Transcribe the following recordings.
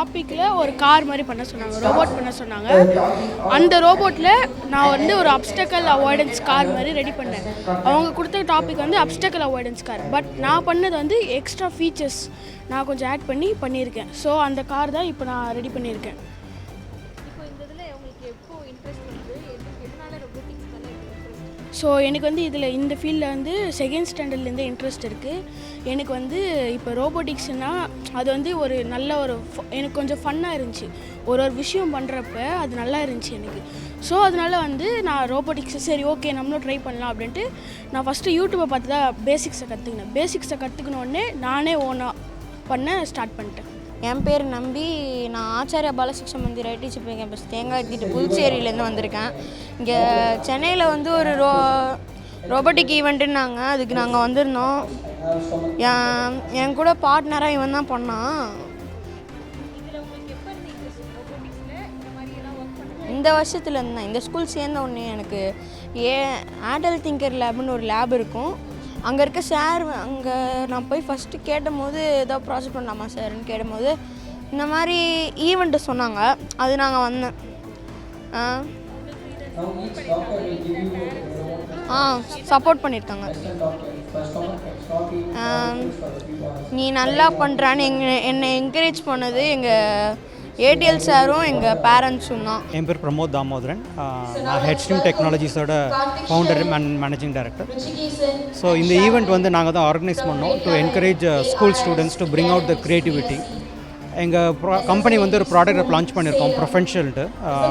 டாப்பிக்கில் ஒரு கார் மாதிரி பண்ண சொன்னாங்க, ரோபோட் பண்ண சொன்னாங்க. அந்த ரோபோட்டில் நான் வந்து ஒரு அப்டக்கல் அவாய்டன்ஸ் கார் மாதிரி ரெடி பண்ணேன். அவங்க கொடுத்த டாபிக் வந்து அப்டக்கல் அவாய்டன்ஸ் கார். பட் நான் பண்ணது வந்து எக்ஸ்ட்ரா ஃபீச்சர்ஸ் நான் கொஞ்சம் ஆட் பண்ணியிருக்கேன். ஸோ அந்த கார் தான் இப்போ நான் ரெடி பண்ணியிருக்கேன். ஸோ எனக்கு வந்து இந்த ஃபீல்டில் வந்து செகண்ட் ஸ்டாண்டர்ட்லேருந்து இன்ட்ரெஸ்ட் இருக்குது. எனக்கு வந்து இப்போ ரோபோட்டிக்ஸ்னால் அது வந்து ஒரு நல்ல எனக்கு கொஞ்சம் ஃபன்னாக இருந்துச்சு. ஒரு விஷயம் பண்ணுறப்ப அது நல்லா இருந்துச்சு எனக்கு. ஸோ அதனால் வந்து நான் ரோபோட்டிக்ஸை சரி ஓகே நம்மளும் ட்ரை பண்ணலாம் அப்படின்ட்டு நான் ஃபஸ்ட்டு யூடியூப்பை பார்த்து தான் பேசிக்ஸை கற்றுக்கினேன். பேசிக்ஸை கற்றுக்கினோடனே நானே ஓனாக பண்ண ஸ்டார்ட் பண்ணிட்டேன். என் பேர் நம்பி. நான் ஆச்சாரியா பாலசிக்ஷா மந்திர் ஐடிசிபி கேம்பஸ் தேங்காய் தீட்டு புதுச்சேரியிலேருந்து வந்திருக்கேன். இங்கே சென்னையில் வந்து ஒரு ரோபோட்டிக் ஈவெண்ட்டுன்னாங்க, அதுக்கு நாங்கள் வந்திருந்தோம். என் கூட பார்ட்னராக இவன் தான் பண்ணான். இந்த வருஷத்துலேருந்து தான் இந்த ஸ்கூல் சேர்ந்த உடனே எனக்கு ஆடல் திங்கர் லேப்னு ஒரு லேப் இருக்கும். அங்கே இருக்க சார் அங்கே நான் போய் ஃபஸ்ட்டு கேட்டபோது ஏதோ ப்ராஜெக்ட் பண்ணலாமா சார்ன்னு கேட்டபோது இந்த மாதிரி ஈவெண்ட்டு சொன்னாங்க. அது நாங்கள் வந்தேன். சப்போர்ட் பண்ணியிருக்காங்க. நீ நல்லா பண்ணுறான்னு என்னை என்கரேஜ் பண்ணது எங்கள் ஏடிஎல் சாரும் எங்கள் பேரண்ட்ஸும் தான். என் பேர் பிரமோத் தாமோதரன். நான் ஹெட்ஸ்ட்ரீம் டெக்னாலஜிஸோட founder and managing director. So இந்த ஈவெண்ட் வந்து நாங்கள் தான் ஆர்கனைஸ் பண்ணோம் to encourage school students to bring out the creativity. எங்கள் கம்பெனி வந்து ஒரு ப்ராடக்ட் லான்ச் பண்ணியிருக்கோம் ப்ரொஃபென்ஷியல்ட்டு,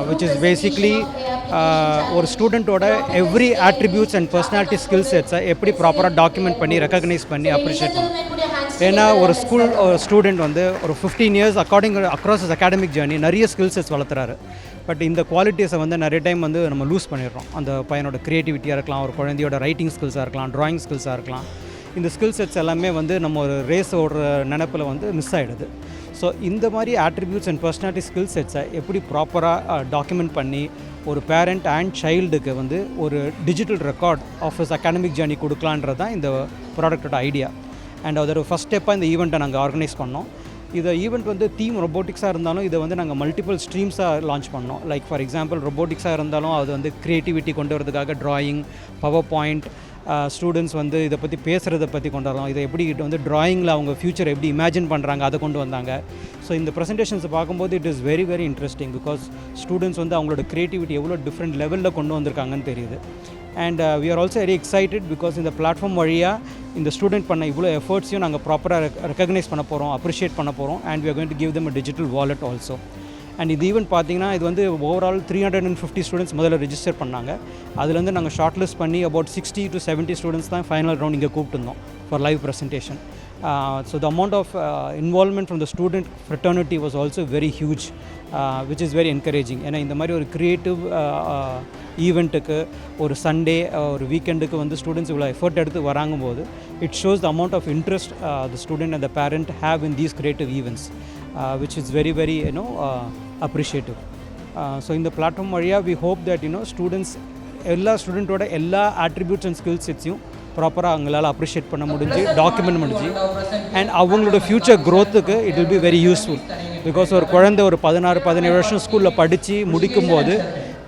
விச் இஸ் பேசிக்லி ஒரு ஸ்டூடெண்ட்டோட every attributes and personality skill செட்ஸை எப்படி ப்ராப்பராக டாக்குமெண்ட் பண்ணி ரெக்கக்னைஸ் பண்ணி அப்ரிஷியேட் பண்ணுவோம். ஏன்னா ஒரு ஸ்டூடெண்ட் வந்து ஒரு 15 years across is academic journey நிறைய ஸ்கில் செட்ஸ் வளர்த்துறாரு. பட் இந்த குவாலிட்டிஸை வந்து நிறைய டைம் வந்து நம்ம லூஸ் பண்ணிடுறோம். அந்த பையனோட க்ரியேட்டிவிட்டியாக இருக்கலாம், ஒரு குழந்தையோட ரைட்டிங் ஸ்கில்ஸாக இருக்கலாம், ட்ராயிங் ஸ்கில்ஸாக இருக்கலாம். இந்த ஸ்கில் செட்ஸ் எல்லாமே வந்து நம்ம ஒரு ரேஸ் ஓடுற நினைப்பில் வந்து மிஸ் ஆகிடுது. ஸோ இந்த மாதிரி ஆட்ரிபியூட்ஸ் அண்ட் பர்சனாலிட்டி ஸ்கில் செட்ஸை எப்படி ப்ராப்பராக டாக்குமெண்ட் பண்ணி ஒரு பேரண்ட் அண்ட் சைல்டுக்கு வந்து ஒரு digital record of his academic journey கொடுக்கலான்றது தான் இந்த ப்ராடக்டோட ஐடியா. அண்ட் அதோட ஃபஸ்ட் ஸ்டெப்பாக இந்த ஈவெண்ட்டை நாங்கள் ஆர்கனைஸ் பண்ணோம். இதை ஈவெண்ட் வந்து தீம் ரொபோட்டிக்ஸாக இருந்தாலும் இதை வந்து நாங்கள் மல்டிபிள் ஸ்ட்ரீம்ஸாக லான்ச் பண்ணோம். லைக் ஃபார் எக்ஸாம்பிள் ரொபோட்டிக்ஸாக இருந்தாலும் அது வந்து க்ரியேட்டிவிட்டி கொண்டு வரதுக்காக ட்ராயிங், பவர் பாயிண்ட், ஸ்டூடெண்ட்ஸ் வந்து இதை பற்றி பேசுகிறத பற்றி கொண்டு வரலாம். இதை எப்படி வந்து ட்ராயிங்கில் அவங்க ஃப்யூச்சர் எப்படி இமேஜின் பண்ணுறாங்க அதை கொண்டு வந்தாங்க. ஸோ இந்த ப்ரெசன்டேஷன்ஸை பார்க்கும்போது it is very very interesting. Because students வந்து அவங்களோட க்ரியேட்டிவிட்டி எவ்வளோ டிஃப்ரெண்ட் லெவலில் கொண்டு வந்திருக்காங்கன்னு தெரியுது. And we are also very excited because இந்த பிளாட்ஃபார்ம் வழியாக இந்த ஸ்டூடெண்ட் பண்ண இவ்வளோ எஃபர்ட்ஸையும் நாங்கள் ப்ராப்பராக ரெக்கக்னைஸ் பண்ண போகிறோம், அப்ரிஷியேட் பண்ண போகிறோம். And we are going to give them a digital wallet also. And இது ஈவெண்ட் பார்த்தீங்கன்னா இது வந்து ஓவரால் 350 ஸ்டூடெண்ட்ஸ் முதல்ல ரெஜிஸ்டர் பண்ணாங்க. அதுலேருந்து நாங்கள் ஷார்ட் லிஸ்ட் பண்ணி அபவுட் 60 to 70 ஸ்டூடெண்ட்ஸ் தான் ஃபைனல் ரவுண்ட் இங்கே கூப்பிட்டுருந்தோம் for live presentation. So the amount of involvement from the student fraternity was also very huge, which is very encouraging. ஏன்னா இந்த மாதிரி ஒரு க்ரியேட்டிவ் ஈவெண்ட்டுக்கு ஒரு சண்டே ஒரு வீக்கெண்டுக்கு வந்து ஸ்டூடெண்ட்ஸ் இவ்வளோ எஃபர்ட் எடுத்து வராங்கும்போது it shows the amount of interest the student and the parent have in these creative events, which is very very appreciative. So இந்த பிளாட்ஃபார்ம் வழியாக we hope that ஸ்டூடெண்ட்ஸ் எல்லா ஸ்டூடெண்ட்டோட எல்லா ஆட்ரிபியூட்ஸ் அண்ட் ஸ்கில் செட்ஸையும் ப்ராப்பராக அவங்களால் appreciate பண்ண முடிஞ்சு, document முடிஞ்சு, அண்ட் அவங்களோட ஃப்யூச்சர் க்ரோத்துக்கு it will be very useful. Because ஒரு குழந்தை ஒரு 16-17 வருஷம் ஸ்கூலில் படித்து முடிக்கும்போது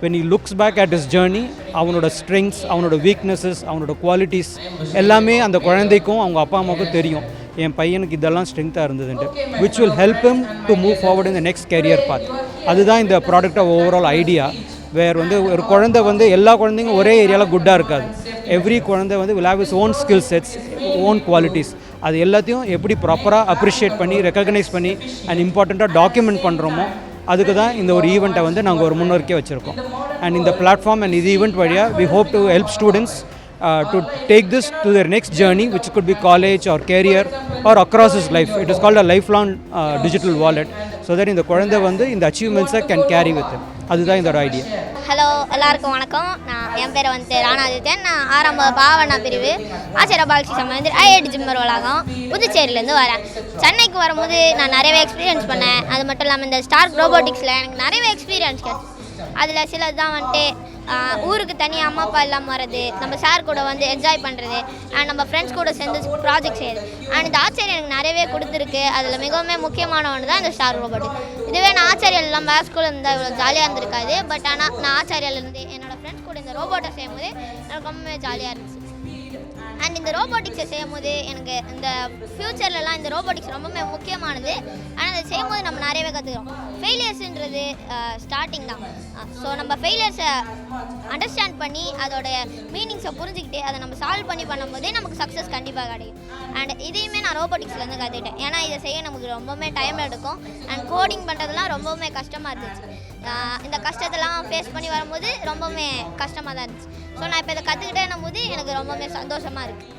when he looks back at his journey, அவனோட ஸ்ட்ரெங்க்ஸ், அவனோட வீக்னஸஸ், அவனோட குவாலிட்டிஸ் எல்லாமே அந்த குழந்தைக்கும் அவங்க அப்பா அம்மாவுக்கும் தெரியும். என் பையனுக்கு இதெல்லாம் ஸ்ட்ரென்த்தாக இருந்ததுன்ட்டு, which will help him to move forward in the next career path. அதுதான் இந்த ப்ராடக்டோட ஓவரால் ஐடியா. வேறு வந்து ஒரு குழந்தை வந்து எல்லா குழந்தைங்க ஒரே ஏரியாவில் குட்டாக இருக்காது. எவ்ரி குழந்தை வந்து will have his own skill sets, own qualities. அது எல்லாத்தையும் எப்படி ப்ராப்பராக அப்ரிஷியேட் பண்ணி ரெக்கக்னைஸ் பண்ணி அண்ட் இம்பார்ட்டண்ட்டாக டாக்குமெண்ட் பண்ணுறோமோ அதுக்கு தான் இந்த ஒரு ஈவெண்ட்டை வந்து நாங்கள் ஒரு முன்னோக்கே வச்சுருக்கோம். அண்ட் இந்த பிளாட்ஃபார்ம் அண்ட் இது ஈவெண்ட் வழியாக we hope to help students to take this to their next journey, which could be college or career or across his life. It is called a lifelong digital wallet, so that இந்த குழந்தை வந்து இந்த அச்சீவ்மெண்ட்ஸை can carry with him. அதுதான் இதோட idea. Hello, எல்லாருக்கும் வணக்கம். என் பேர் வந்து ராணாதித்யன். நான் 6ஆம் பாவனா பிரிவு ஆச்சாரியா பாலசிக்ஷா மந்திர் ஐஐடி ஜிம்மர் வளாகம் புதுச்சேரியிலேருந்து வரேன். சென்னைக்கு வரும்போது நான் நிறையவே எக்ஸ்பீரியன்ஸ் பண்ணேன். அது மட்டும் இல்லாமல் இந்த ஸ்டார்க் ரோபோட்டிக்ஸில் எனக்கு நிறையவே எக்ஸ்பீரியன்ஸ் கிடச்சி. அதில் சிலது தான் வந்துட்டு ஊருக்கு தனியாக அம்மா அப்பா இல்லாமல் வர்றது, நம்ம சார் கூட வந்து என்ஜாய் பண்ணுறது, அண்ட் நம்ம ஃப்ரெண்ட்ஸ் கூட சேர்ந்து ப்ராஜெக்ட் செய்யுது. அண்ட் இந்த ஆச்சரியம் எனக்கு நிறையவே கொடுத்துருக்கு. அதில் மிகவும் முக்கியமான ஒன்று தான் இந்த ஸ்டார் ரோபோட். இதுவே நான் ஆச்சரியம் இல்லாமல் வேறு ஸ்கூலில் இருந்தால் இவ்வளோ ஜாலியாக இருந்திருக்காது. பட் ஆனால் நான் ஆச்சரியிலேருந்து என்னோடய ஃப்ரெண்ட்ஸ் கூட இந்த ரோபோட்டை செய்யும்போது எனக்கு ரொம்பவே ஜாலியாக இருந்துச்சு. அண்ட் இந்த ரோபோட்டிக்ஸை செய்யும் போது எனக்கு இந்த ஃப்யூச்சர்லலாம் இந்த ரோபோட்டிக்ஸ் ரொம்பவே முக்கியமானது. ஆனால் அதை செய்யும் போது நம்ம நிறையவே கற்றுக்கிறோம். ஃபெயிலியர்ஸுன்றது ஸ்டார்டிங் தான். ஸோ நம்ம ஃபெயிலியர்ஸை அண்டர்ஸ்டாண்ட் பண்ணி அதோடைய மீனிங்ஸை புரிஞ்சுக்கிட்டு அதை நம்ம சால்வ் பண்ணி பண்ணும்போதே நமக்கு சக்ஸஸ் கண்டிப்பாக கிடைக்கும். அண்ட் இதையுமே நான் ரோபோட்டிக்ஸ்லேருந்து கற்றுக்கிட்டேன். ஏன்னா இதை செய்ய நமக்கு ரொம்பவுமே டைம் எடுக்கும். அண்ட் கோடிங் பண்ணுறதுலாம் ரொம்பவுமே கஷ்டமாக இருந்துச்சு. இந்த கஷ்டத்தெல்லாம் ஃபேஸ் பண்ணி வரும்போது ரொம்பவுமே கஷ்டமாக தான் இருந்துச்சு. ஸோ நான் இப்போ இதை கற்றுக்கிட்டேன்னும் போது எனக்கு ரொம்பவுமே சந்தோஷமாக இருக்குது.